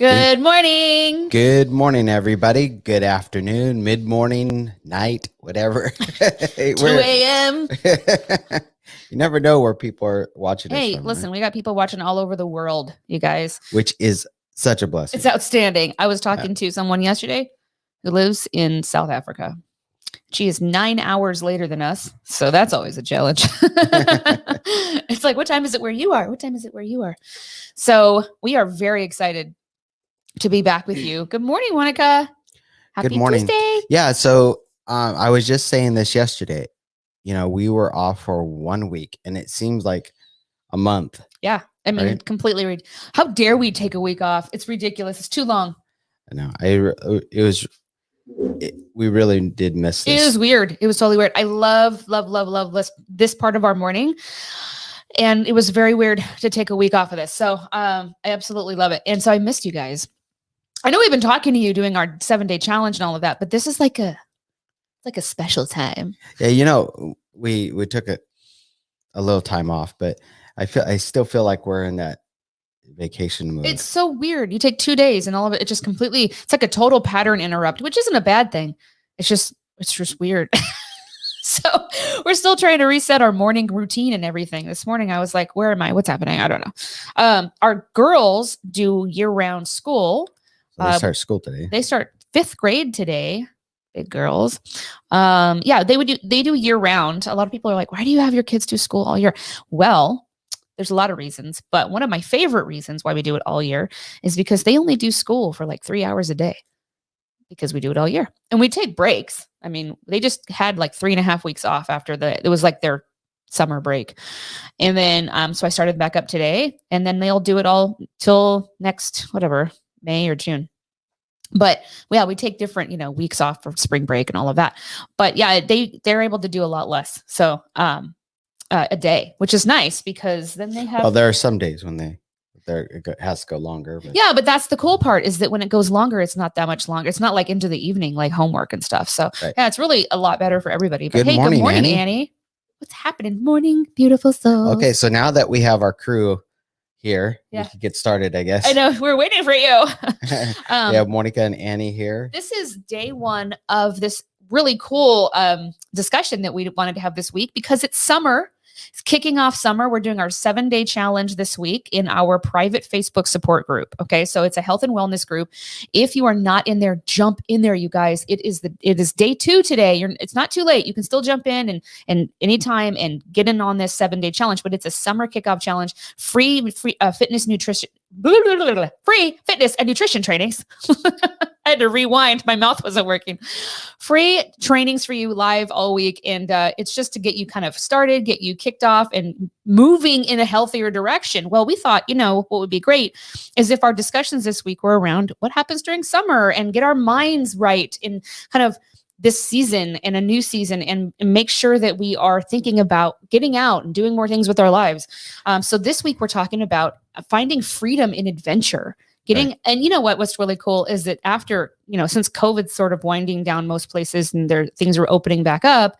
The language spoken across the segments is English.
Good morning. Good morning, everybody. Good afternoon, mid-morning, night, whatever. 2 a.m. You never know where people are watching us Hey, from, listen, right? we got people watching all over the world, you guys. Which is such a blessing. It's outstanding. I was talking to someone yesterday who lives in South Africa. She is 9 hours later than us, so that's always a challenge. It's like, what time is it where you are? What time is it where you are? So we are very excited to be back with you. Good morning, Monica. Happy Good morning. Tuesday. Yeah, so I was just saying this yesterday. You know, we were off for 1 week, and it seems like a month. Yeah, I mean, right? completely. How dare we take a week off? It's ridiculous. It's too long. I know. We really did miss this. It was weird. It was totally weird. I love this part of our morning. And it was very weird to take a week off of this. So I absolutely love it. And so I missed you guys. I know we've been talking to you doing our 7-day challenge and all of that, but this is like a special time. Yeah, you know, we took a little time off, but I still feel like we're in that vacation mode. It's so weird. You take 2 days and all of it just completely, it's like a total pattern interrupt, which isn't a bad thing. It's just weird. So we're still trying to reset our morning routine and everything. This morning I was like, where am I? What's happening? I don't know. Our girls do year-round school. So they start school today. They start 5th grade today. Big girls. Yeah, they do year-round. A lot of people are like, why do you have your kids do school all year? Well, there's a lot of reasons, but one of my favorite reasons why we do it all year is because they only do school for like 3 hours a day. Because we do it all year and we take breaks. I mean, they just had like 3.5 weeks off after it was like their summer break. And then, so I started back up today and then they'll do it all till next, whatever, May or June. But yeah, we take different, weeks off for spring break and all of that. But yeah, they're able to do a lot less. So, a day, which is nice because then they have. Well, there are some days when it has to go longer. But. Yeah, but that's the cool part is that when it goes longer, it's not that much longer. It's not like into the evening, like homework and stuff. So yeah, it's really a lot better for everybody. But good morning, Annie. What's happening? Morning, beautiful soul. Okay, so now that we have our crew here, we can get started, I guess. I know, we're waiting for you. We have Monica and Annie here. This is day 1 of this really cool discussion that we wanted to have this week because it's summer. It's kicking off summer. We're doing our 7-day challenge this week in our private Facebook support group. Okay. So it's a health and wellness group. If you are not in there, jump in there, you guys. It is day 2 today. It's not too late. You can still jump in and anytime and get in on this 7-day challenge, but it's a summer kickoff challenge, free fitness, nutrition, free fitness and nutrition trainings. I had to rewind. My mouth wasn't working. Free trainings for you live all week. And it's just to get you kind of started, get you kicked off and moving in a healthier direction. Well, we thought, what would be great is if our discussions this week were around what happens during summer and get our minds right in kind of this season and a new season and make sure that we are thinking about getting out and doing more things with our lives. So this week we're talking about finding freedom in adventure. And you know what's really cool is that after, since COVID's sort of winding down most places and things are opening back up,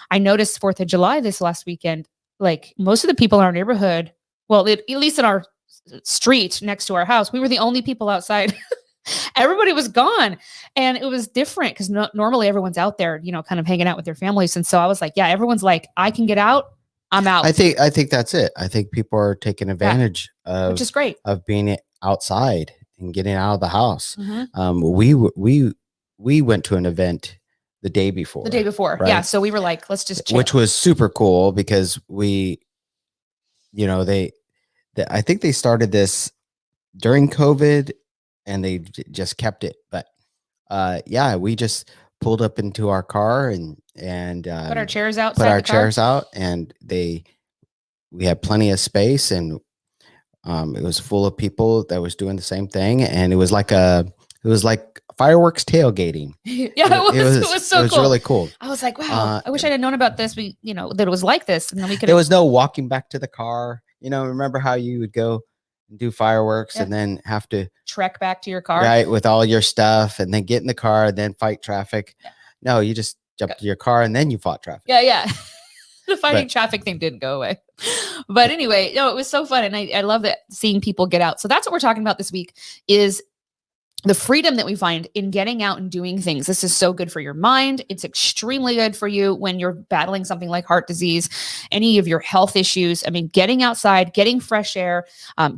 I noticed 4th of July this last weekend, like most of the people in our neighborhood, well, at least in our street next to our house, we were the only people outside. Everybody was gone. And it was different because normally everyone's out there, kind of hanging out with their families. And so I was like, yeah, everyone's like, I can get out. I'm out. I think that's it. I think people are taking advantage of, which is great, of being outside and getting out of the house. Mm-hmm. We went to an event the day before. Right? Yeah. So we were like, let's just chill. Which was super cool because I think they started this during COVID and they just kept it. But we just pulled up into our car and put our chairs out. And we had plenty of space and it was full of people that was doing the same thing, and it was like fireworks tailgating. Yeah, it was so cool. It was really cool. I was like, wow, I wish I'd have known about this. That it was like this, and then we could. There was no walking back to the car. Remember how you would go and do fireworks and then have to trek back to your car, right, with all your stuff, and then get in the car and then fight traffic. Yeah. No, you just jumped to your car and then you fought traffic. Yeah. The fighting traffic thing didn't go away. But anyway, it was so fun. And I love that seeing people get out. So that's what we're talking about this week is the freedom that we find in getting out and doing things. This is so good for your mind. It's extremely good for you when you're battling something like heart disease, any of your health issues. I mean, getting outside, getting fresh air,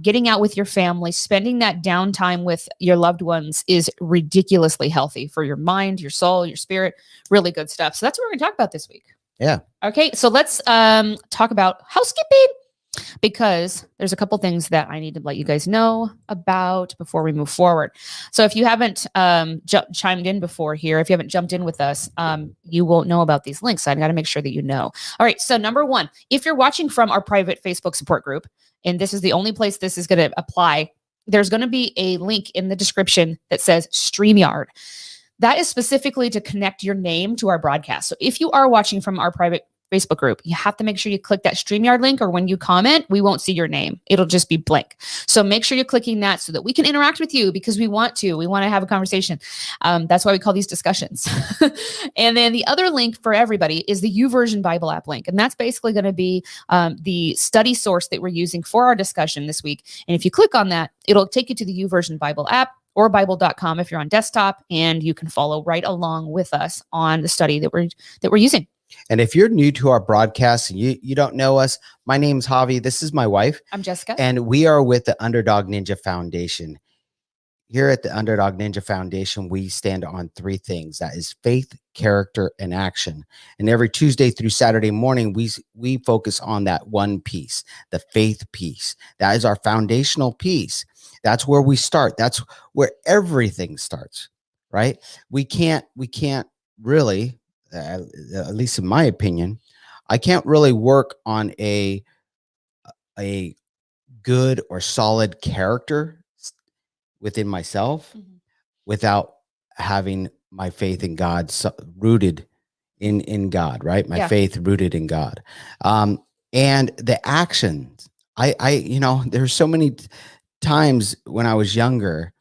getting out with your family, spending that downtime with your loved ones is ridiculously healthy for your mind, your soul, your spirit. Really good stuff. So that's what we're going to talk about this week. Yeah. Okay. So let's talk about housekeeping, because there's a couple things that I need to let you guys know about before we move forward. So if you haven't chimed in before here, if you haven't jumped in with us, you won't know about these links. So I got to make sure that you know. All right. So number one, if you're watching from our private Facebook support group, and this is the only place this is going to apply, there's going to be a link in the description that says StreamYard. That is specifically to connect your name to our broadcast. So if you are watching from our private Facebook group, you have to make sure you click that StreamYard link, or when you comment, we won't see your name. It'll just be blank. So make sure you're clicking that so that we can interact with you, because we want to have a conversation. That's why we call these discussions. And then the other link for everybody is the YouVersion Bible app link. And that's basically going to be the study source that we're using for our discussion this week. And if you click on that, it'll take you to the YouVersion Bible app, or Bible.com if you're on desktop, and you can follow right along with us on the study that we're using. And if you're new to our broadcast and you don't know us, my name's Javie. This is my wife. I'm Jessica. And we are with the Underdog Ninja Foundation. Here at the Underdog Ninja Foundation, we stand on three things. That is faith, character, and action. And every Tuesday through Saturday morning, we focus on that one piece, the faith piece. That is our foundational piece. That's where we start. That's where everything starts, right? We can't really, at least in my opinion, I can't really work on a good or solid character within myself without having my faith in God rooted in God, right? My faith rooted in God. And the actions, there's so many times when I was younger,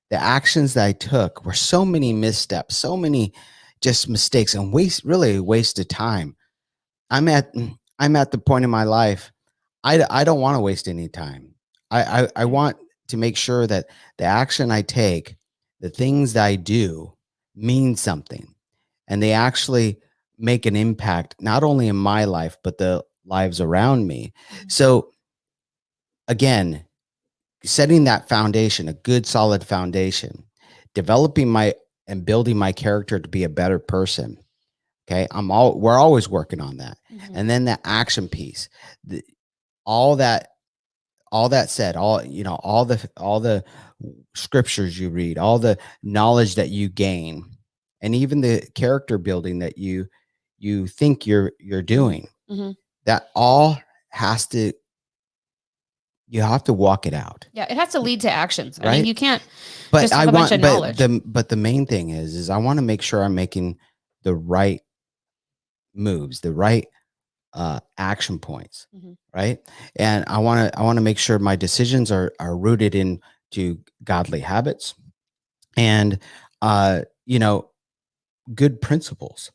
the actions that I took were so many missteps, so many just mistakes, and really wasted time. I'm at the point in my life, I don't want to waste any time. I want to make sure that the action I take, the things that I do, mean something, and they actually make an impact, not only in my life, but the lives around me. So again, setting that foundation, a good solid foundation, developing and building my character to be a better person. Okay. We're always working on that. And then the action piece, all that said, all the scriptures you read, all the knowledge that you gain, and even the character building that you think you're doing, that all you have to walk it out. Yeah, it has to lead to actions. Right? I mean, you can't but just have a bunch of knowledge. But the main thing is I want to make sure I'm making the right moves, the right action points, right? And I want to make sure my decisions are rooted into godly habits and good principles.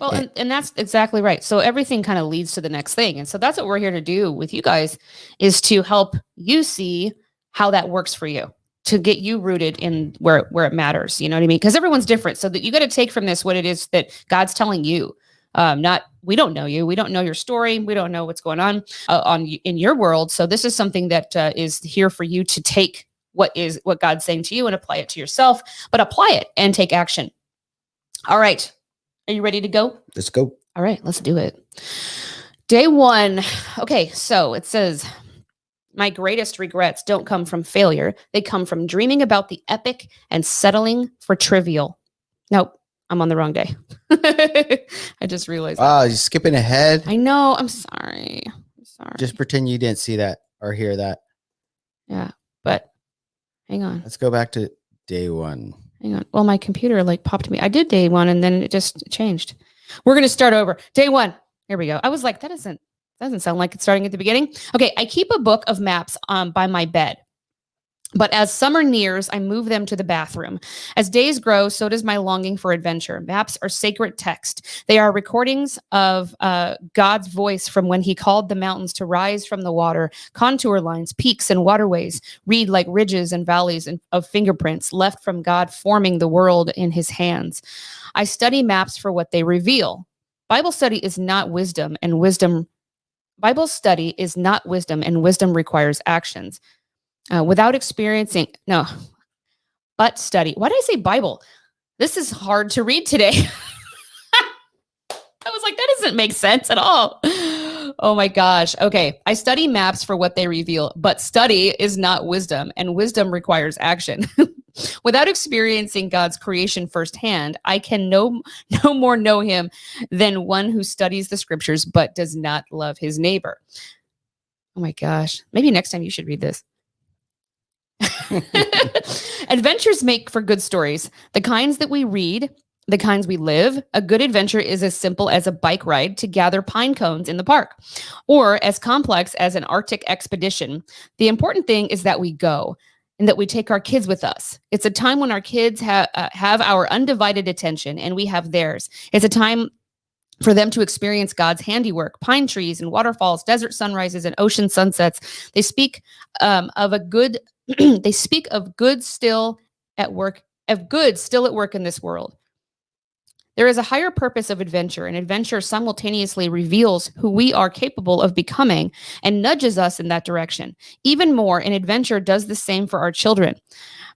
Well, and that's exactly right. So everything kind of leads to the next thing. And so that's what we're here to do with you guys, is to help you see how that works for you, to get you rooted in where it matters. You know what I mean? Because everyone's different. So that you got to take from this what it is that God's telling you. We don't know you. We don't know your story. We don't know what's going on in your world. So this is something that is here for you to take what God's saying to you and apply it to yourself, but apply it and take action. All right. Are you ready to go? Let's go. All right, let's do it. Day 1. Okay, so it says, my greatest regrets don't come from failure. They come from dreaming about the epic and settling for trivial. Nope, I'm on the wrong day. I just realized. Wow, you're skipping ahead. I know. I'm sorry. Just pretend you didn't see that or hear that. Yeah, but hang on. Let's go back to day 1. Hang on. Well, my computer popped me. I did day 1 and then it just changed. We're going to start over. Day 1. Here we go. I was like, that doesn't sound like it's starting at the beginning. Okay. I keep a book of maps by my bed. But as summer nears, I move them to the bathroom. As days grow, so does my longing for adventure. Maps are sacred text. They are recordings of God's voice from when he called the mountains to rise from the water. Contour lines, peaks, and waterways read like ridges and valleys of fingerprints left from God forming the world in his hands. I study maps for what they reveal. Bible study is not wisdom, and Bible study is not wisdom, and wisdom requires actions. Without experiencing, no, but study. Why did I say Bible? This is hard to read today. I was like, that doesn't make sense at all. Oh my gosh. Okay. I study maps for what they reveal, but study is not wisdom, and wisdom requires action. Without experiencing God's creation firsthand, I can no more know him than one who studies the scriptures but does not love his neighbor. Oh my gosh. Maybe next time you should read this. Adventures make for good stories. The kinds that we read, the kinds we live. A good adventure is as simple as a bike ride to gather pine cones in the park, or as complex as an Arctic expedition. The important thing is that we go and that we take our kids with us. It's a time when our kids have our undivided attention and we have theirs. It's a time for them to experience God's handiwork, pine trees and waterfalls, desert sunrises and ocean sunsets. They speak they speak of good still at work in this world. There is a higher purpose of adventure, and adventure simultaneously reveals who we are capable of becoming and nudges us in that direction. Even more, an adventure does the same for our children.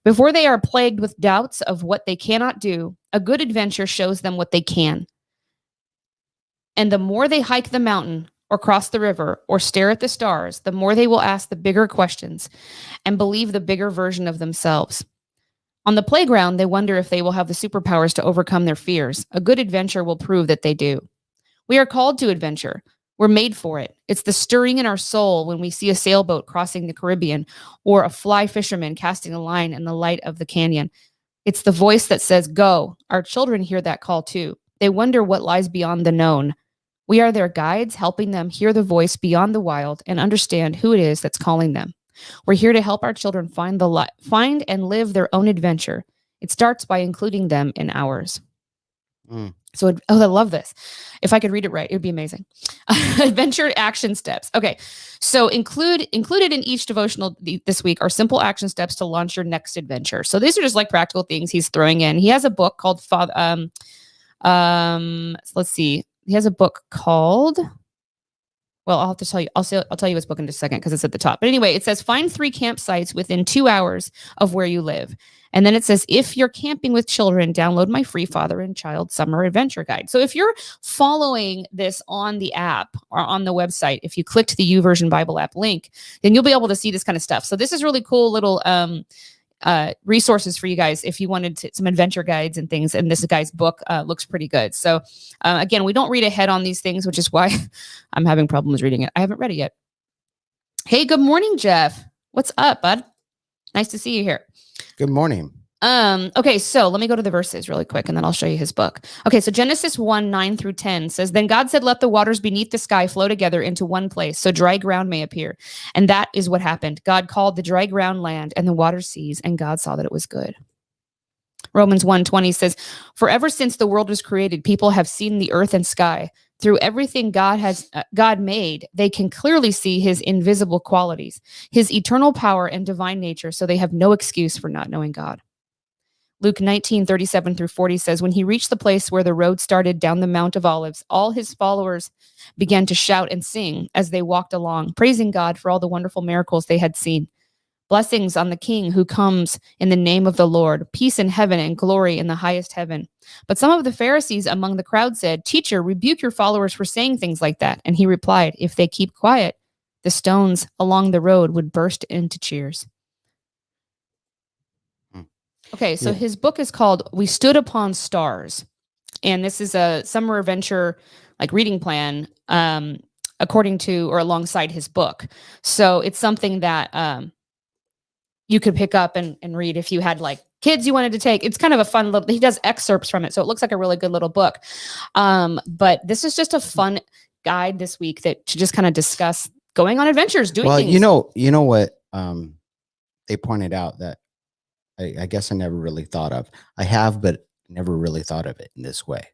Before they are plagued with doubts of what they cannot do, a good adventure shows them what they can. And the more they hike the mountain or cross the river or stare at the stars, the more they will ask the bigger questions and believe the bigger version of themselves. On the playground, they wonder if they will have the superpowers to overcome their fears. A good adventure will prove that they do. We are called to adventure. We're made for it. It's the stirring in our soul when we see a sailboat crossing the Caribbean or a fly fisherman casting a line in the light of the canyon. It's the voice that says, go. Our children hear that call too. They wonder what lies beyond the known. We are their guides, helping them hear the voice beyond the wild and understand who it is that's calling them. We're here to help our children find and live their own adventure. It starts by including them in ours. So, I love this. If I could read it right, it would be amazing. Adventure action steps. Okay, so included in each devotional this week are simple action steps to launch your next adventure. So these are just like practical things he's throwing in. He has a book called let's see. He has a book called, well, I'll have to tell you, I'll tell you his book in just a second because it's at the top. But anyway, it says find 3 campsites within 2 hours of where you live. And then it says, if you're camping with children, download my free father and child summer adventure guide. So if you're following this on the app or on the website, if you clicked the YouVersion Bible app link, then you'll be able to see this kind of stuff. So this is really cool little resources for you guys if you wanted some adventure guides and things. And this guy's book looks pretty good. So again, we don't read ahead on these things, which is why I'm having problems reading it. I haven't read it yet. Hey, good morning, Jeff. What's up, bud? Nice to see you here. Good morning. Okay, so let me go to the verses really quick and then I'll show you his book. Okay, so Genesis 1:9-10 says, then God said, let the waters beneath the sky flow together into one place so dry ground may appear. And that is what happened. God called the dry ground land and the water seas, and God saw that it was good. Romans 1:20 says, for ever since the world was created, people have seen the earth and sky. Through everything God made, they can clearly see his invisible qualities, his eternal power and divine nature, so they have no excuse for not knowing God. Luke 19:37-40 says, when he reached the place where the road started down the Mount of Olives, all his followers began to shout and sing as they walked along, praising God for all the wonderful miracles they had seen. Blessings on the King who comes in the name of the Lord, peace in heaven and glory in the highest heaven. But some of the Pharisees among the crowd said, teacher, rebuke your followers for saying things like that. And he replied, if they keep quiet, the stones along the road would burst into cheers. Okay, so his book is called We Stood Upon Stars. And this is a summer adventure like reading plan according to or alongside his book. So it's something that you could pick up and read if you had like kids you wanted to take. It's kind of a fun little, he does excerpts from it. So it looks like a really good little book. But this is just a fun guide this week that to just kind of discuss going on adventures, doing things. You know what they pointed out that I guess I never really thought of. I have, but never really thought of it in this way.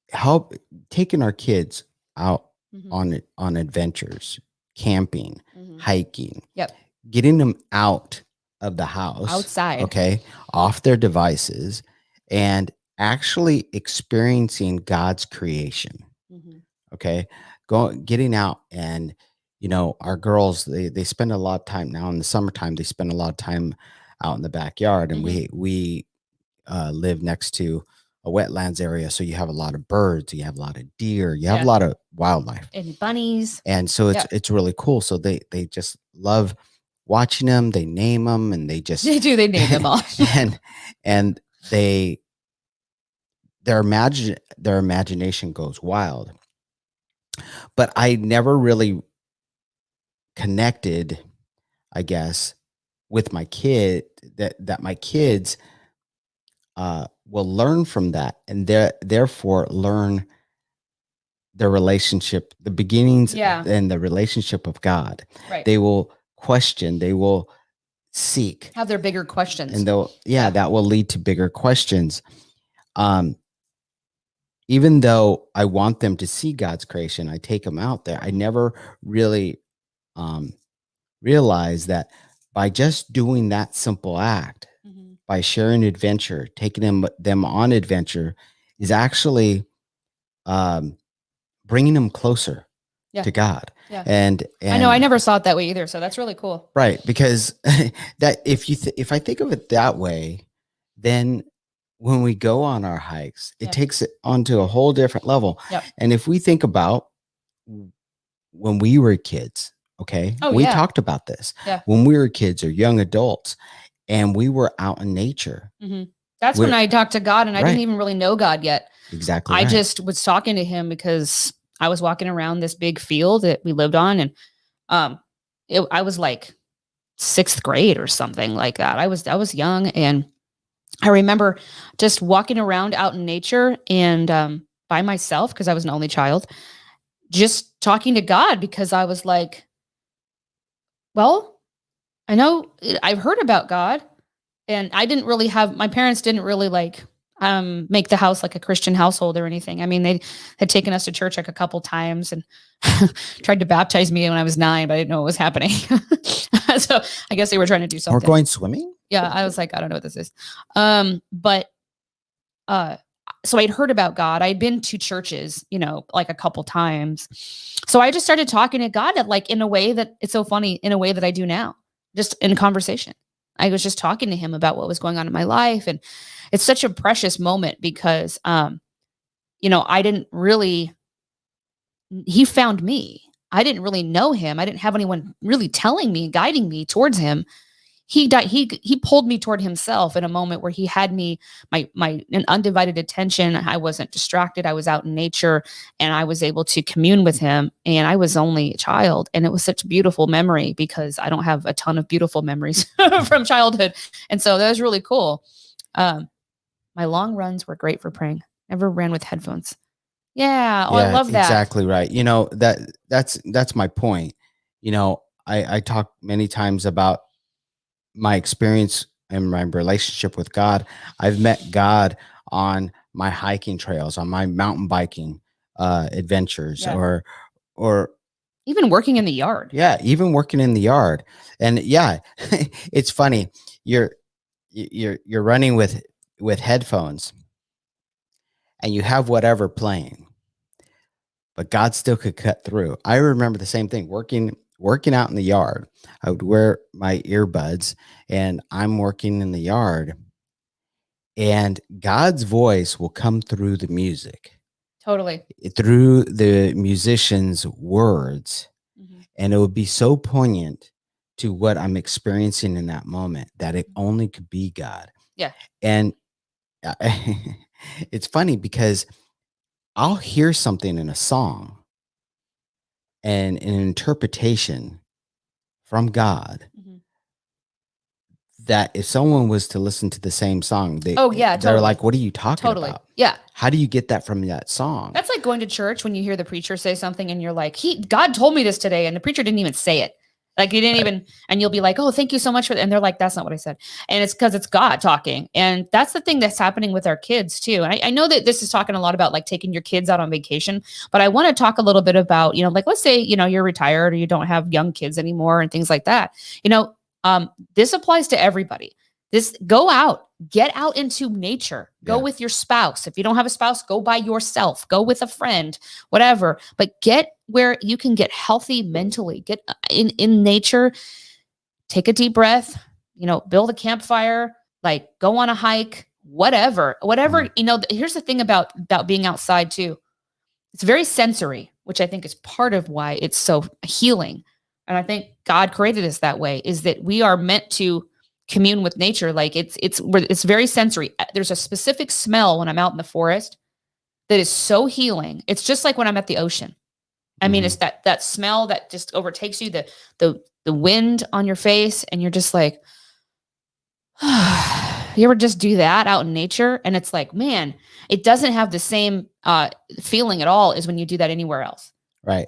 Help taking our kids out on adventures, camping, hiking, Yep. getting them out of the house, Outside. okay, off their devices, and actually experiencing God's creation. Okay, getting out, and our girls, they spend a lot of time now in the summertime. They spend a lot of time out in the backyard, and we live next to a wetlands area, so you have a lot of birds, you have a lot of deer, you have a lot of wildlife and bunnies, and so it's really cool. So they just love watching them. They name them, and they they name them all, and their imagination goes wild. But I never really connected, I guess, with my kid that my kids will learn from that, and therefore learn their relationship, the beginnings and the relationship of God. Right. They will question, they will seek, have their bigger questions, and that will lead to bigger questions. Even though I want them to see God's creation, I take them out there. I never really realized that by just doing that simple act, by sharing adventure, taking them on adventure, is actually bringing them closer to God. Yeah. And I know I never saw it that way either. So that's really cool. Right. Because that if I think of it that way, then when we go on our hikes, it takes it onto a whole different level. Yep. And if we think about when we were kids, okay, we talked about this. Yeah. When we were kids or young adults, and we were out in nature. That's when I talked to God, and I didn't even really know God yet. Exactly. I just was talking to him because I was walking around this big field that we lived on, and I was like 6th grade or something like that. I was young, and I remember just walking around out in nature and by myself, because I was an only child, just talking to God, because I was like, well, I know I've heard about God, and I didn't really my parents didn't really make the house like a Christian household or anything. I mean, they had taken us to church like a couple times and tried to baptize me when I was 9, but I didn't know what was happening. So I guess they were trying to do something. Or going swimming? Yeah. I was like, I don't know what this is. So I'd heard about God. I'd been to churches, like a couple times. So I just started talking to God in a way that it's so funny, in a way that I do now, just in conversation. I was just talking to him about what was going on in my life. And it's such a precious moment because, I didn't really, he found me. I didn't really know him. I didn't have anyone really telling me, guiding me towards him. He pulled me toward himself in a moment where he had me, an undivided attention. I wasn't distracted. I was out in nature, and I was able to commune with him, and I was only a child. And it was such a beautiful memory, because I don't have a ton of beautiful memories from childhood. And so that was really cool. My long runs were great for praying. Never ran with headphones. Yeah. Oh, I love that. Exactly right. That's my point. I talk many times about my experience and my relationship with God. I've met God on my hiking trails, on my mountain biking adventures, or even working in the yard. Yeah, even working in the yard. And it's funny. You're running with headphones, and you have whatever playing, but God still could cut through. I remember the same thing, working out in the yard. I would wear my earbuds, and I'm working in the yard, and God's voice will come through the music. Totally. Through the musician's words. And it would be so poignant to what I'm experiencing in that moment that it only could be God. Yeah. And it's funny because I'll hear something in a song and an interpretation from God that if someone was to listen to the same song, they're like, what are you talking about? Yeah. How do you get that from that song? That's like going to church when you hear the preacher say something and you're like, God told me this today, and the preacher didn't even say it. Like you didn't even, and you'll be like, oh, thank you so much for that. And they're like, that's not what I said. And it's because it's God talking. And that's the thing that's happening with our kids too. And I know that this is talking a lot about like taking your kids out on vacation, but I want to talk a little bit about, like, let's say, you're retired or you don't have young kids anymore and things like that. This applies to everybody. Go out, get out into nature, go with your spouse. If you don't have a spouse, go by yourself, go with a friend, whatever, but get where you can get healthy mentally, get in nature, take a deep breath, build a campfire, like go on a hike, whatever, here's the thing about being outside too. It's very sensory, which I think is part of why it's so healing. And I think God created us that way, is that we are meant to commune with nature. Like it's very sensory. There's a specific smell when I'm out in the forest that is so healing. It's just like when I'm at the ocean. I mean, it's that smell that just overtakes you, the wind on your face, and you're just like, you ever just do that out in nature? And it's like, man, it doesn't have the same feeling at all as when you do that anywhere else. Right.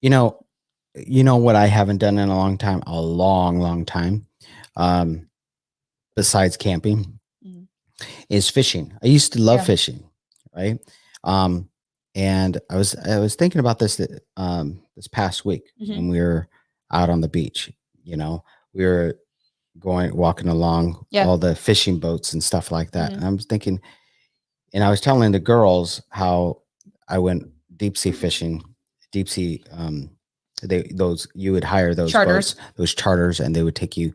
You know what I haven't done in a long time, besides camping, is fishing. I used to love fishing. Right. And I was thinking about this, this past week when we were out on the beach. We were walking along all the fishing boats and stuff like that. And I was thinking, and I was telling the girls how I went deep sea fishing, you would hire those charters, those charters, and they would take you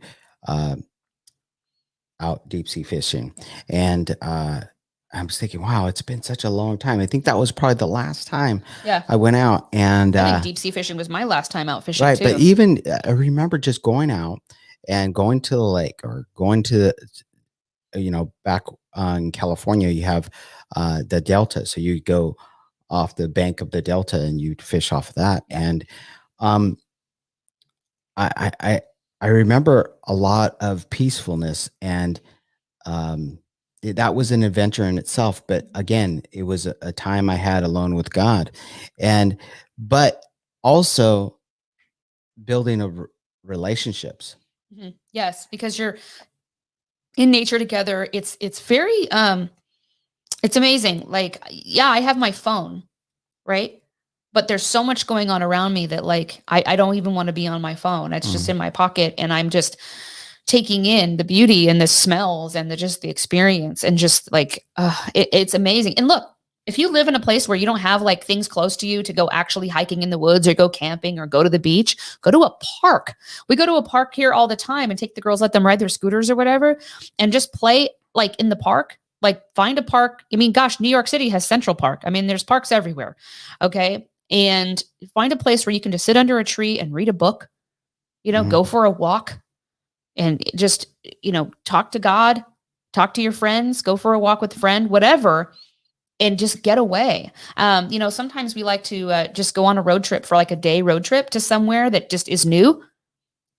out deep sea fishing. And I was thinking, wow, it's been such a long time. I think that was probably the last time I went out. And I think deep sea fishing was my last time out fishing, right, too. But even I remember just going out and going to the lake, or going to back in California, you have the Delta. So you go off the bank of the Delta and you'd fish off of that. And I remember a lot of peacefulness, and that was an adventure in itself. But again, it was a time I had alone with God, but also building of relationships. Yes, because you're in nature together. It's very it's amazing. Like, I have my phone, right? But there's so much going on around me that like I don't even want to be on my phone. It's just in my pocket, and I'm just taking in the beauty and the smells and the experience, and just like it's amazing. And look, if you live in a place where you don't have like things close to you to go actually hiking in the woods or go camping or go to the beach, go to a park. We go to a park here all the time and take the girls, let them ride their scooters or whatever, and just play like in the park. Like find a park. I mean, gosh, New York City has Central Park. I mean, there's parks everywhere. Okay. And find a place where you can just sit under a tree and read a book, go for a walk, and just, talk to God, talk to your friends, go for a walk with a friend, whatever, and just get away. Sometimes we like to just go on a road trip for like a day road trip to somewhere that just is new.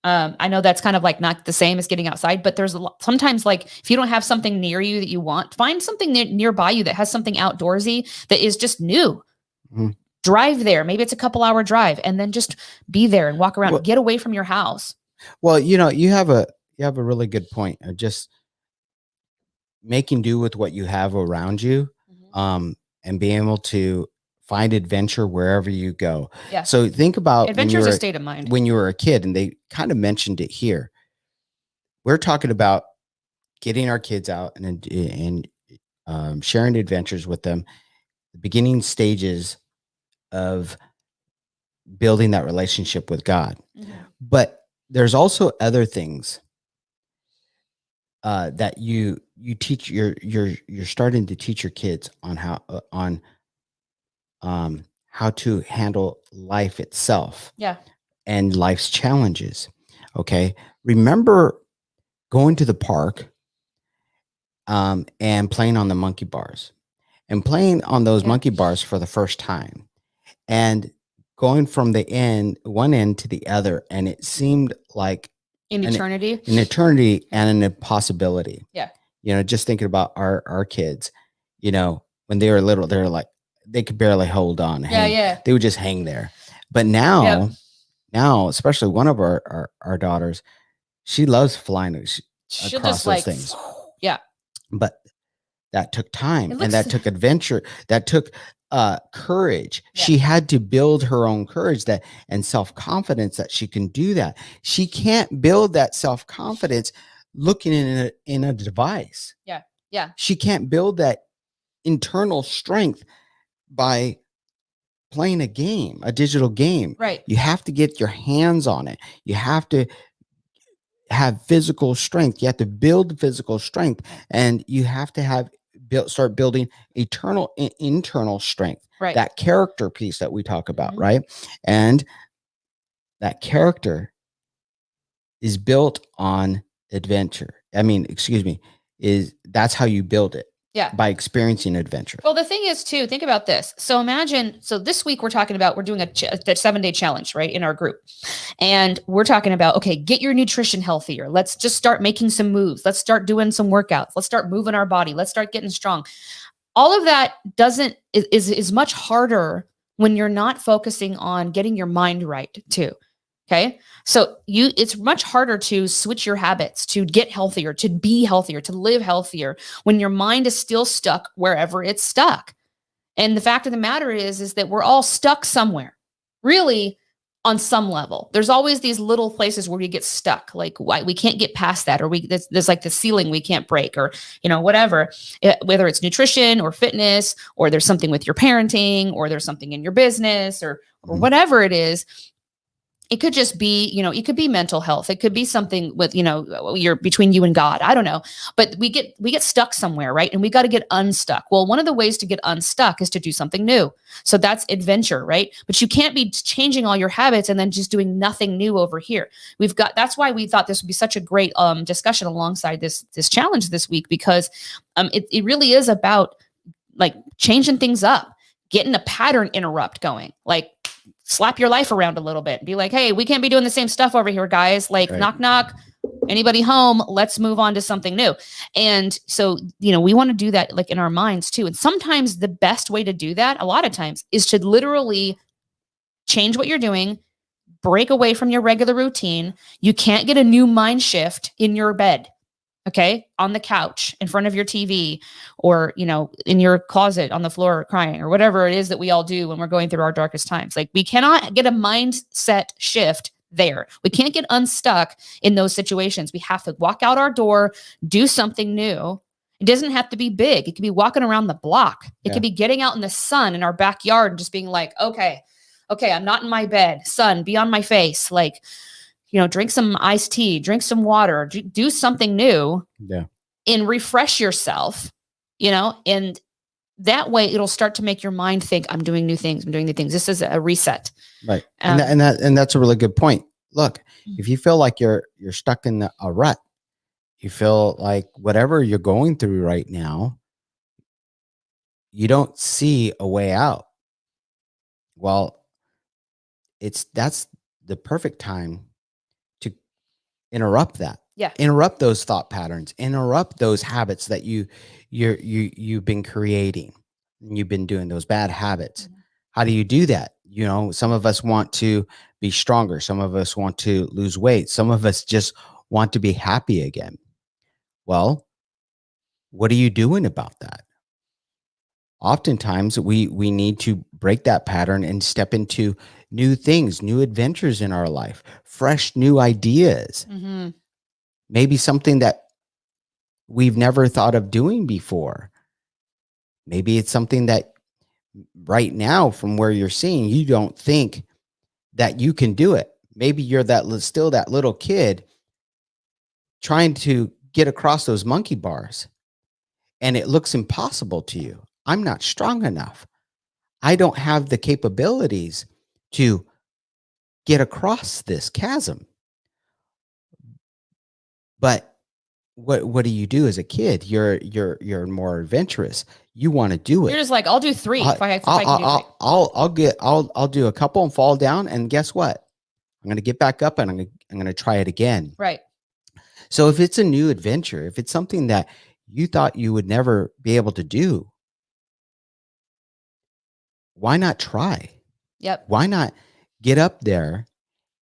I know that's kind of like not the same as getting outside, but there's sometimes like if you don't have something near you that you want, find something nearby you that has something outdoorsy that is just new. Drive there. Maybe it's a couple hour drive, and then just be there and walk around, get away from your house. Well, you have a really good point of just making do with what you have around you, and being able to find adventure wherever you go. Yeah. So think about adventure is a state of mind. When you were a kid, and they kind of mentioned it here. We're talking about getting our kids out and sharing adventures with them, the beginning stages of building that relationship with God. But there's also other things that you teach you're starting to teach your kids on how to handle life itself. And life's challenges. Okay. Remember going to the park and playing on the monkey bars, and playing on those monkey bars for the first time, and going from one end to the other. And it seemed like an eternity and an impossibility. Just thinking about our kids, when they were little, they were like, they could barely hold on. They would just hang there. But now now, especially one of our daughters, she loves flying She'll across just those like, things. yeah. But that took time, It and looks- that took adventure, that took courage. Yeah. She had to build her own courage that and self-confidence that she can do that. She can't build that self-confidence looking in a device. Yeah. Yeah. She can't build that internal strength by playing a game, a digital game. Right. You have to get your hands on it. You have to have physical strength. You have to build physical strength, and you have to have start building internal strength. Right. That character piece that we talk about, Mhm. right? And that character is built on adventure. I mean, excuse me, that's how you build it. Yeah. By experiencing adventure. Well, the thing is too, think about this. So imagine, so this week we're doing a 7-day challenge, right? In our group. And we're talking about, okay, get your nutrition healthier. Let's just start making some moves. Let's start doing some workouts. Let's start moving our body. Let's start getting strong. All of that is much harder when you're not focusing on getting your mind right too. Okay. So it's much harder to switch your habits, to get healthier, to be healthier, to live healthier when your mind is still stuck wherever it's stuck. And the fact of the matter is that we're all stuck somewhere, really, on some level. There's always these little places where we get stuck, like why we can't get past that, or there's like the ceiling we can't break, or whatever. Whether it's nutrition or fitness, or there's something with your parenting, or there's something in your business, or whatever it is. It could just be, it could be mental health. It could be something with, you're between you and God. I don't know. But we get stuck somewhere, right? And we got to get unstuck. Well, one of the ways to get unstuck is to do something new. So that's adventure, right? But you can't be changing all your habits and then just doing nothing new over here. That's why we thought this would be such a great discussion alongside this challenge this week, because it really is about like changing things up, getting a pattern interrupt going, like slap your life around a little bit and be like, hey, we can't be doing the same stuff over here, guys. Like, right. Knock, knock, anybody home? Let's move on to something new. And so, we want to do that like in our minds too. And sometimes the best way to do that, a lot of times, is to literally change what you're doing, break away from your regular routine. You can't get a new mind shift in your bed. Okay, on the couch, in front of your TV, or, in your closet on the floor crying, or whatever it is that we all do when we're going through our darkest times. Like, we cannot get a mindset shift there. We can't get unstuck in those situations. We have to walk out our door, do something new. It doesn't have to be big. It could be walking around the block. It could be getting out in the sun in our backyard and just being like, okay, I'm not in my bed. Sun, be on my face. Like, drink some iced tea, drink some water, do something new, and refresh yourself, and that way it'll start to make your mind think, I'm doing new things. This is a reset. Right. And that's a really good point. Look, if you feel like you're stuck in a rut, you feel like whatever you're going through right now, you don't see a way out. Well, that's the perfect time to interrupt that. Yeah. Interrupt those thought patterns, interrupt those habits that you've been creating. You've been doing those bad habits. Mm-hmm. How do you do that? Some of us want to be stronger. Some of us want to lose weight. Some of us just want to be happy again. Well, what are you doing about that? Oftentimes we need to break that pattern and step into new things, new adventures in our life, fresh new ideas. Mm-hmm. Maybe something that we've never thought of doing before. Maybe it's something that right now, from where you're seeing, you don't think that you can do it. Maybe you're still that little kid trying to get across those monkey bars, and it looks impossible to you. I'm not strong enough. I don't have the capabilities to get across this chasm. But what do you do as a kid? You're more adventurous. You want to do it. You're just like, I'll do 3 if I can do 3. I'll do a couple and fall down, and guess what? I'm going to get back up and I'm going to try it again. Right. So if it's a new adventure, if it's something that you thought you would never be able to do, why not try? Yep. Why not get up there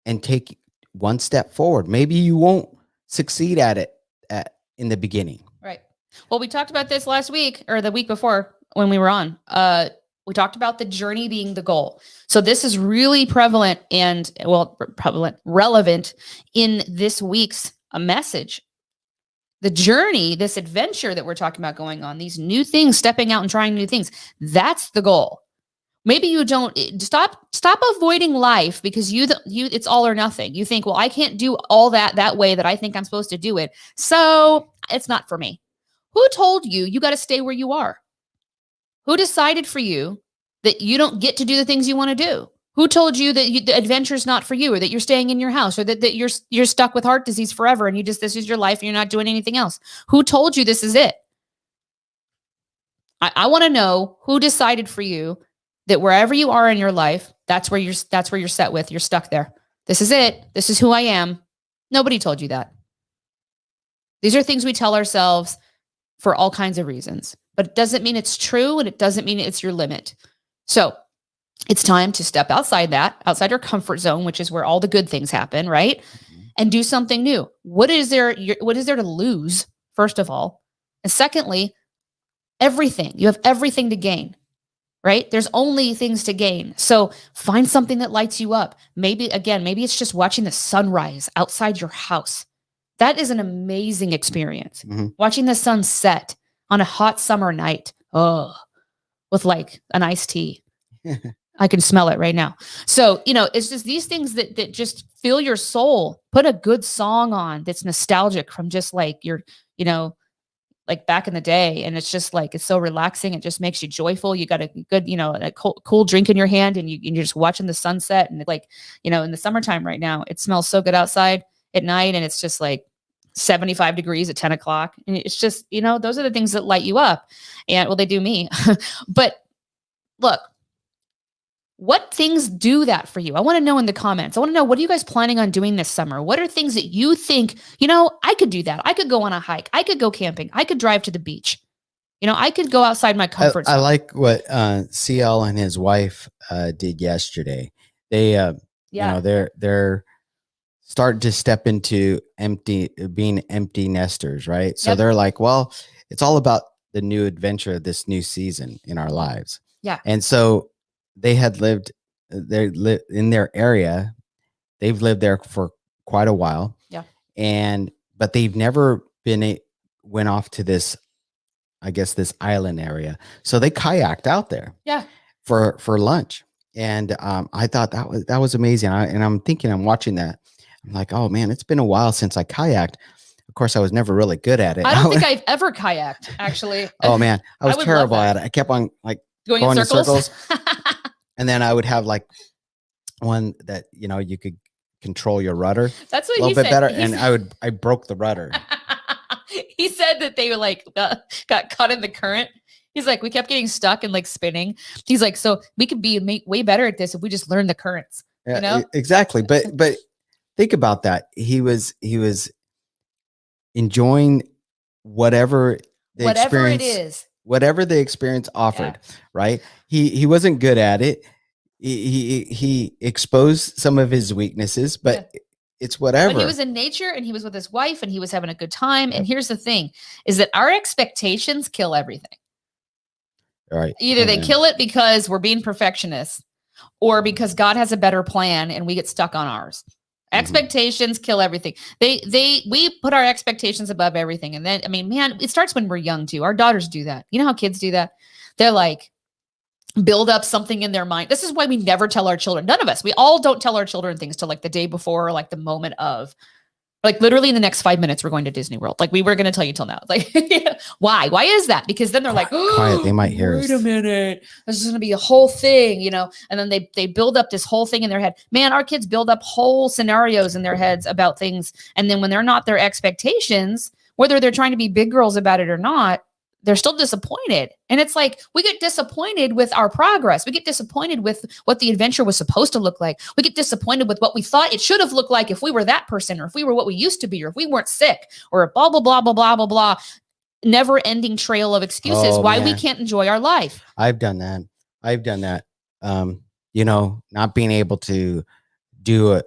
and take one step forward. Maybe you won't succeed at it in the beginning. Right. Well, we talked about this last week or the week before when we were on. We talked about the journey being the goal. So this is really relevant in this week's message. The journey, this adventure that we're talking about going on, these new things, stepping out and trying new things, that's the goal. Maybe you don't stop avoiding life because it's all or nothing. You think, well, I can't do all that way that I think I'm supposed to do it. So it's not for me. Who told you got to stay where you are? Who decided for you that you don't get to do the things you want to do? Who told you that the adventure's not for you, or that you're staying in your house, or that you're stuck with heart disease forever and this is your life and you're not doing anything else? Who told you this is it? I want to know who decided for you that wherever you are in your life, that's where you're set with. You're stuck there. This is it. This is who I am. Nobody told you that. These are things we tell ourselves for all kinds of reasons, but it doesn't mean it's true, and it doesn't mean it's your limit. So it's time to step outside your comfort zone, which is where all the good things happen, right? And do something new. What is there to lose, first of all? And secondly, everything. You have everything to gain, right? There's only things to gain. So find something that lights you up. Maybe it's just watching the sunrise outside your house. That is an amazing experience. Mm-hmm. Watching the sun set on a hot summer night. With like an iced tea. I can smell it right now. So, it's just these things that just fill your soul. Put a good song on that's nostalgic from just like your, like back in the day. And it's just like, it's so relaxing. It just makes you joyful. You got a good, a cool drink in your hand, and you're just watching the sunset. And like, in the summertime right now, it smells so good outside at night. And it's just like 75 degrees at 10 o'clock. And it's just, those are the things that light you up. And well, they do me, but look, what things do that for you? I want to know in the comments. I want to know, what are you guys planning on doing this summer? What are things that you think, I could do that. I could go on a hike. I could go camping. I could drive to the beach. I could go outside my comfort zone. I like what CL and his wife did yesterday. They, they're starting to step into being empty nesters, right? So they're like, well, it's all about the new adventure of this new season in our lives. Yeah. And so they had lived in their area. They've lived there for quite a while. Yeah. But they've never went off to this, I guess, this island area. So they kayaked out there. Yeah. For lunch. And I thought that was amazing. I'm watching that. I'm like, oh man, it's been a while since I kayaked. Of course, I was never really good at it. I don't think I've ever kayaked, actually. Oh man, I was terrible at it. I kept on like going in circles. And then I would have like one that, you could control your rudder. That's what a little bit better. And I broke the rudder. He said that they were like got caught in the current. He's like, we kept getting stuck and like spinning. He's like, so we could be way better at this if we just learn the currents. Yeah, exactly. But think about that. He was enjoying whatever the experience offered, right? He wasn't good at it. He exposed some of his weaknesses, but it's whatever. But he was in nature, and he was with his wife, and he was having a good time. And here's the thing, is that our expectations kill everything. All right. Either they kill it because we're being perfectionists, or because God has a better plan and we get stuck on ours. Expectations kill everything. We put our expectations above everything. And then, man, it starts when we're young too. Our daughters do that. You know how kids do that? They're like, build up something in their mind. This is why we never tell our children. None of us, we all don't tell our children things till like the day before, or like the moment of, like literally in the next 5 minutes, we're going to Disney World. Like we were going to tell you till now. Like, why? Why is that? Because then they're like, quiet. They might hear us. Wait a minute. This is going to be a whole thing, and then they build up this whole thing in their head. Man, our kids build up whole scenarios in their heads about things. And then when they're not their expectations, whether they're trying to be big girls about it or not, they're still disappointed. And it's like, we get disappointed with our progress. We get disappointed with what the adventure was supposed to look like. We get disappointed with what we thought it should have looked like if we were that person, or if we were what we used to be, or if we weren't sick, or blah, blah, blah, blah, blah, blah, blah. Never ending trail of excuses why we can't enjoy our life. I've done that. Not being able to do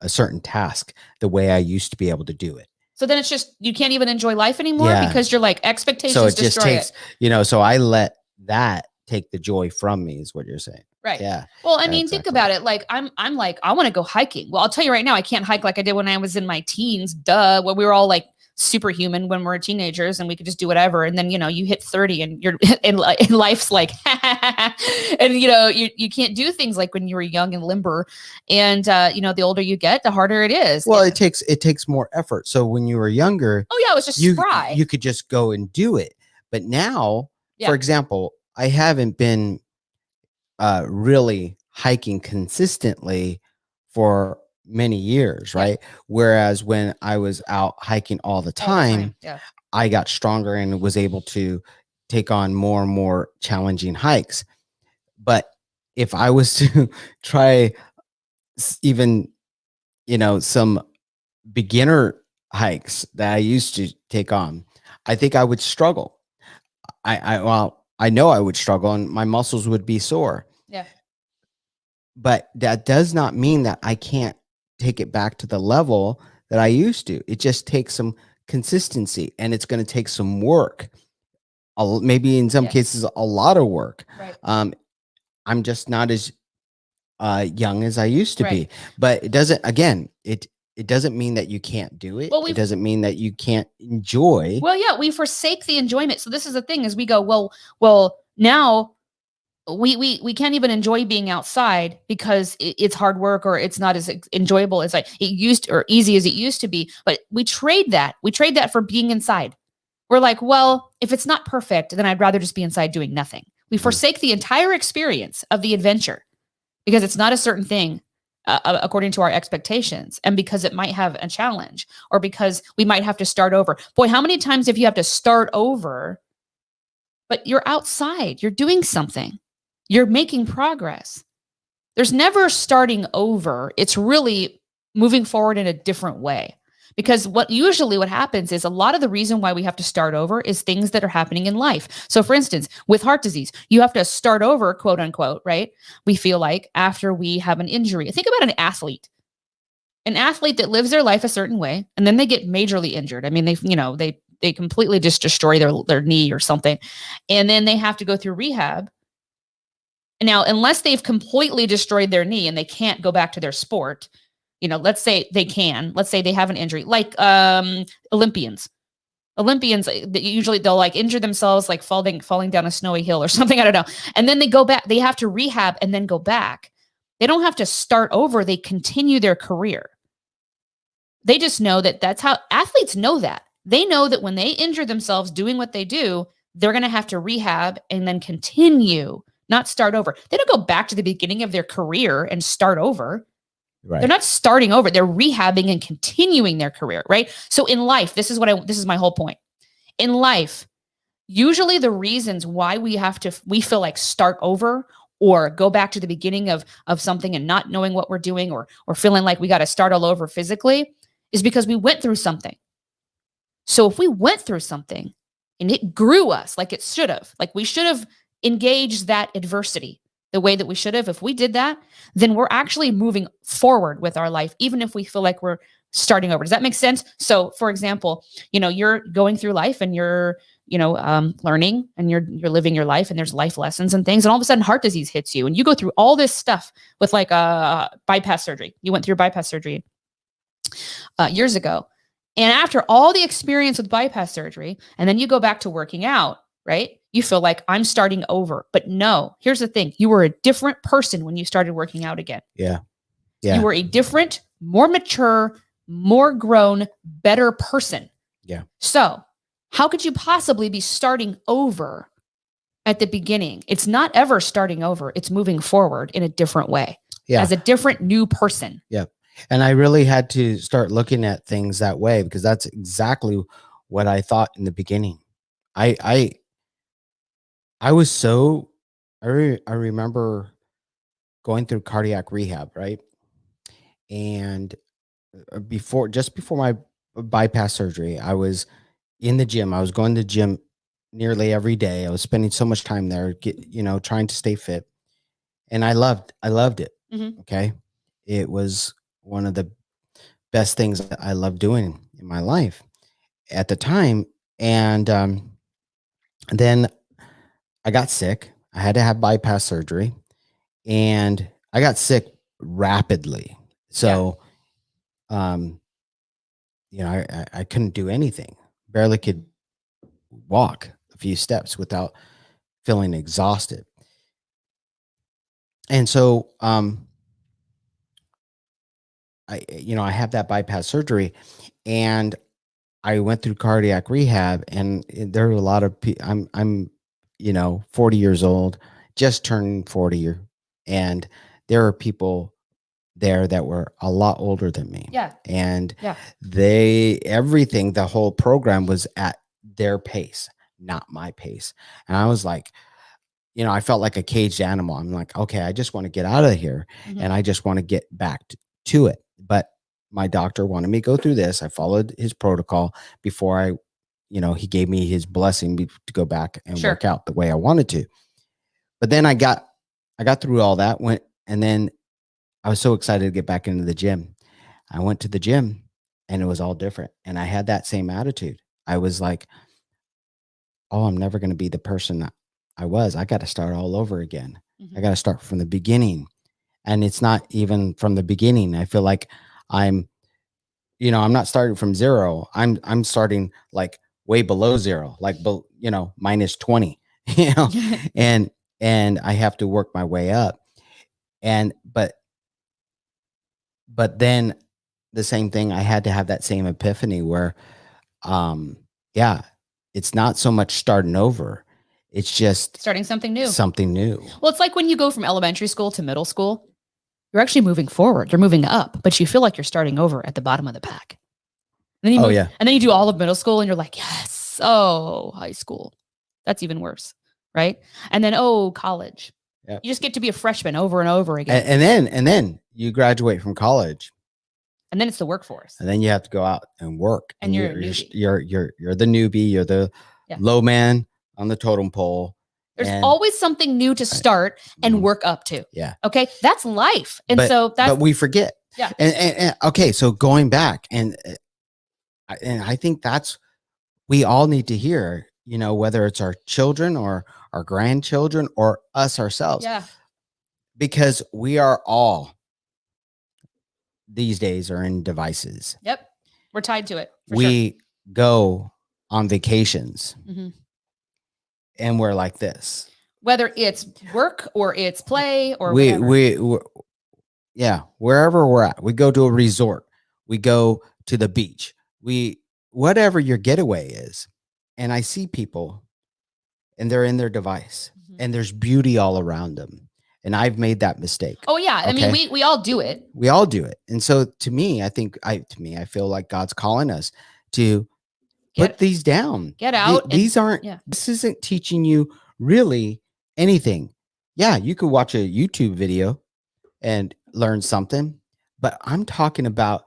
a certain task the way I used to be able to do it. So then it's just, you can't even enjoy life anymore Yeah. because you're like, So expectations it just destroy takes, it. so I let that take the joy from me is what you're saying. Right. Yeah. Well, I mean, think exactly. about it. Like I'm like, I want to go hiking. Well, I'll tell you right now, I can't hike like I did when I was in my teens. Duh. When we were all like superhuman when we're teenagers and we could just do whatever. And then, you hit 30 and you're and life's like, and you can't do things like when you were young and limber. And the older you get, the harder it is. Well, it takes more effort. So when you were younger, oh yeah, it was just spry. You could just go and do it. But now, Yeah. for example, I haven't been really hiking consistently for many years, right? Whereas when I was out hiking all the time, Yeah. I got stronger and was able to take on more and more challenging hikes. But if I was to try even, some beginner hikes that I used to take on, I think I would struggle. I know I would struggle and my muscles would be sore. Yeah. But that does not mean that I can't take it back to the level that I used to. It just takes some consistency and it's going to take some work. Maybe in some cases, a lot of work. Right. I'm just not as young as I used to be, but it doesn't mean that you can't do it. Well, it doesn't mean that you can't enjoy. Well, yeah, we forsake the enjoyment. So this is the thing is we go, well, now we can't even enjoy being outside because it's hard work or it's not as enjoyable as it used or easy as it used to be. But we trade that for being inside. We're like, well, if it's not perfect, then I'd rather just be inside doing nothing. We forsake the entire experience of the adventure because it's not a certain thing according to our expectations, and because it might have a challenge or because we might have to start over. Boy, how many times have you have to start over, but you're outside, you're doing something, you're making progress. There's never starting over. It's really moving forward in a different way. Because what happens is a lot of the reason why we have to start over is things that are happening in life. So for instance, with heart disease, you have to start over, quote unquote, right? We feel like after we have an injury. Think about an athlete that lives their life a certain way, and then they get majorly injured. I mean, they completely just destroy their knee or something. And then they have to go through rehab. Now, unless they've completely destroyed their knee and they can't go back to their sport, let's say they have an injury, like Olympians, usually they'll like injure themselves, like falling down a snowy hill or something. I don't know. And then they go back, they have to rehab and then go back. They don't have to start over. They continue their career. They just know that that's how athletes know that. They know that when they injure themselves doing what they do, they're going to have to rehab and then continue, not start over. They don't go back to the beginning of their career and start over. Right. They're not starting over. They're rehabbing and continuing their career, right? So in life, this is my whole point. In life, usually the reasons why we feel like start over or go back to the beginning of something and not knowing what we're doing or feeling like we got to start all over physically is because we went through something. So if we went through something and it grew us like it should have, like we should have engaged that adversity the way that we should have, if we did that, then we're actually moving forward with our life, even if we feel like we're starting over. Does that make sense? So for example, you're going through life and you're, learning and you're living your life and there's life lessons and things. And all of a sudden heart disease hits you and you go through all this stuff with like a bypass surgery. You went through bypass surgery years ago. And after all the experience with bypass surgery, and then you go back to working out, right? You feel like I'm starting over. But no, here's the thing. You were a different person when you started working out again. Yeah. You were a different, more mature, more grown, better person. Yeah. So how could you possibly be starting over at the beginning? It's not ever starting over. It's moving forward in a different way. Yeah. As a different new person. Yeah. And I really had to start looking at things that way because that's exactly what I thought in the beginning. I remember going through cardiac rehab, right? And just before my bypass surgery, I was in the gym. I was going to the gym nearly every day. I was spending so much time there, trying to stay fit. And I loved it. Mhm. Okay. It was one of the best things that I love doing in my life at the time. And then I got sick. I had to have bypass surgery, and I got sick rapidly. Yeah. So, um, I couldn't do anything. Barely could walk a few steps without feeling exhausted. And so, I have that bypass surgery, and I went through cardiac rehab, and there were a lot of people. I'm 40 years old, just turning 40, and there are people there that were a lot older than me. Yeah. And Yeah. the whole program was at their pace, not my pace. And I was like, I felt like a caged animal. I'm like, okay, I just want to get out of here, Mhm. and I just want to get back to it. But my doctor wanted me to go through this. I followed his protocol before he gave me his blessing to go back and Sure. work out the way I wanted to. But then I got through all that, and then I was so excited to get back into the gym. I went to the gym, and it was all different. And I had that same attitude. I was like, oh, I'm never going to be the person that I was. I got to start all over again. I Mhm. got to start from the beginning. And it's not even from the beginning. I feel like I'm not starting from zero. I'm starting like way below zero, like minus 20, and I have to work my way up. And but then the same thing, I had to have that same epiphany where yeah, it's not so much starting over. It's just Starting something new. something new. Well, it's like when you go from elementary school to middle school, you're actually moving forward. You're moving up, but you feel like you're starting over at the bottom of the pack. And then you Oh move, yeah. and then you do all of middle school and you're like, yes. Oh, high school. That's even worse. Right. And then, college. Yeah. You just get to be a freshman over and over again. And then you graduate from college, And then it's the workforce. and then you have to go out and work. And you're a newbie. You're the newbie. You're the low man on the totem pole. There's always something new to start and work up to. Yeah. Okay. That's life. And but we forget. Yeah. And okay. So going back, and I think that's, we all need to hear, whether it's our children or our grandchildren or us ourselves. Yeah. Because we are all these days are in devices. Yep. We're tied to it. We go on vacations, mm-hmm. and we're like this. Whether it's work or it's play or wherever we're at, we go to a resort, we go to the beach, whatever your getaway is. And I see people, and they're in their device, mm-hmm. and there's beauty all around them. And I've made that mistake. Oh yeah. Okay? I mean, we all do it. We all do it. And so to me, I feel like God's calling us to put these down. Get out. This isn't teaching you really anything. Yeah, you could watch a YouTube video and learn something, but I'm talking about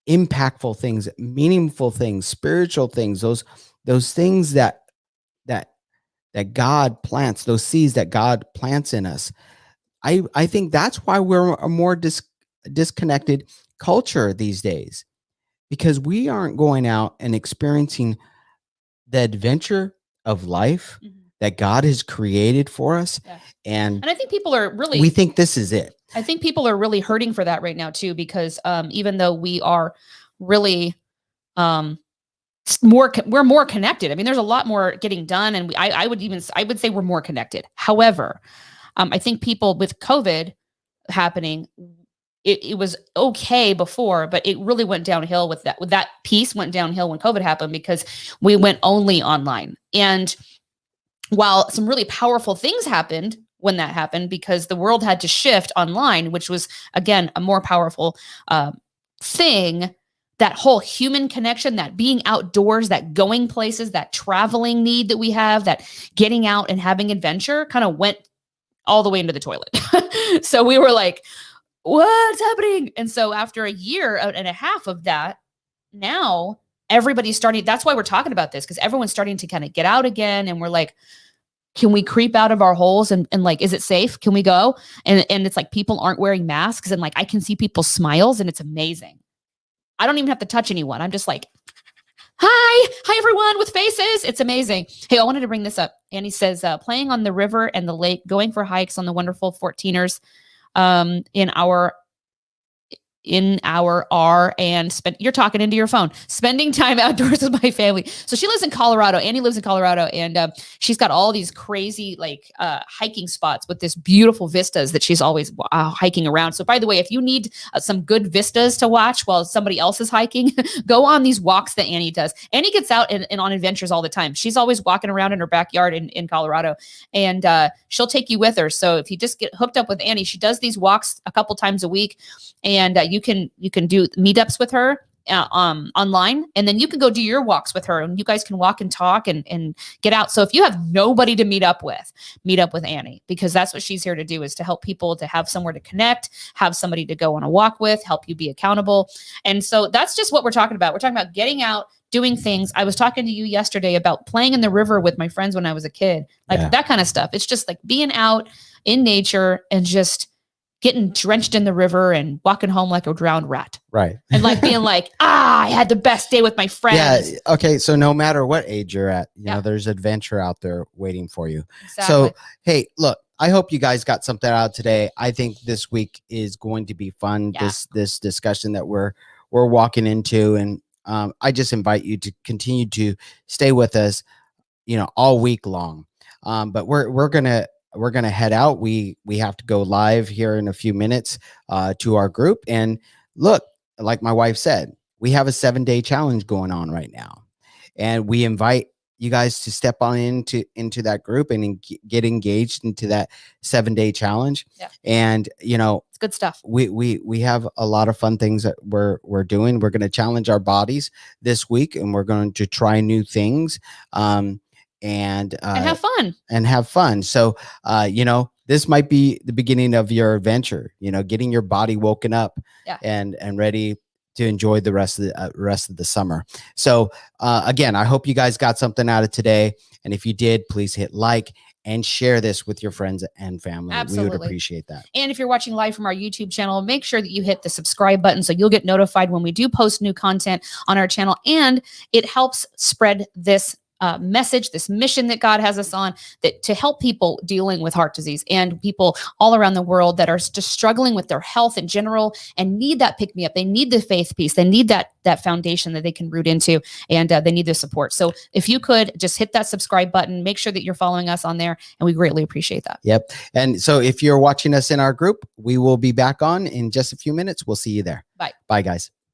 impactful things, meaningful things, spiritual things, those things that God plants, those seeds that God plants in us. I think that's why we're a more disconnected culture these days, because we aren't going out and experiencing the adventure of life mm-hmm. that God has created for us. Yeah. And I think people are really, we think this is it. I think people are really hurting for that right now too, because even though we are really we're more connected. I mean, there's a lot more getting done, and I would say we're more connected. However, I think people with COVID happening, it was okay before, but it really went downhill with that piece went downhill when COVID happened, because we went only online. And while some really powerful things happened when that happened, because the world had to shift online, which was, again, a more powerful thing, that whole human connection, that being outdoors, that going places, that traveling need that we have, that getting out and having adventure kind of went all the way into the toilet. So we were like, what's happening? And so after a year and a half of that, now everybody's starting. That's why we're talking about this, because everyone's starting to kind of get out again. And we're like, can we creep out of our holes and like, is it safe? Can we go? And it's like people aren't wearing masks and like I can see people's smiles and it's amazing. I don't even have to touch anyone. I'm just like, hi everyone with faces. It's amazing. Hey, I wanted to bring this up. Annie says, playing on the river and the lake, going for hikes on the wonderful 14ers in our R and you're talking into your phone, spending time outdoors with my family. So she lives in Colorado. Annie lives in Colorado and she's got all these crazy like hiking spots with this beautiful vistas that she's always hiking around. So by the way, if you need some good vistas to watch while somebody else is hiking, go on these walks that Annie does. Annie gets out and on adventures all the time. She's always walking around in her backyard in Colorado and she'll take you with her. So if you just get hooked up with Annie, she does these walks a couple times a week and you can do meetups with her online, and then you can go do your walks with her and you guys can walk and talk and get out. So if you have nobody to meet up with Annie, because that's what she's here to do, is to help people to have somewhere to connect, have somebody to go on a walk with, help you be accountable. And so that's just what we're talking about. We're talking about getting out, doing things. I was talking to you yesterday about playing in the river with my friends when I was a kid, like that kind of stuff. It's just like being out in nature and just getting drenched in the river and walking home like a drowned rat. Right. And like being like, I had the best day with my friends. Yeah. Okay. So no matter what age you're at, you know, there's adventure out there waiting for you. Exactly. So, hey, look, I hope you guys got something out today. I think this week is going to be fun. Yeah. This discussion that we're walking into. And I just invite you to continue to stay with us, you know, all week long. But we're gonna head out. We have to go live here in a few minutes to our group. And look, like my wife said, we have a 7-day challenge going on right now, and we invite you guys to step on into that group and get engaged into that 7-day challenge. Yeah. And you know, it's good stuff. We have a lot of fun things that we're doing. We're going to challenge our bodies this week, and we're going to try new things. And have fun. So, you know, this might be the beginning of your adventure, you know, getting your body woken up and ready to enjoy the rest of the summer. So, again, I hope you guys got something out of today. And if you did, please hit like and share this with your friends and family. Absolutely. We would appreciate that. And if you're watching live from our YouTube channel, make sure that you hit the subscribe button so you'll get notified when we do post new content on our channel. And it helps spread this message, this mission that God has us on, that to help people dealing with heart disease and people all around the world that are just struggling with their health in general and need that pick me up. They need the faith piece. They need that foundation that they can root into, and they need the support. So if you could just hit that subscribe button, make sure that you're following us on there, and we greatly appreciate that. Yep. And so if you're watching us in our group, we will be back on in just a few minutes. We'll see you there. Bye. Bye, guys.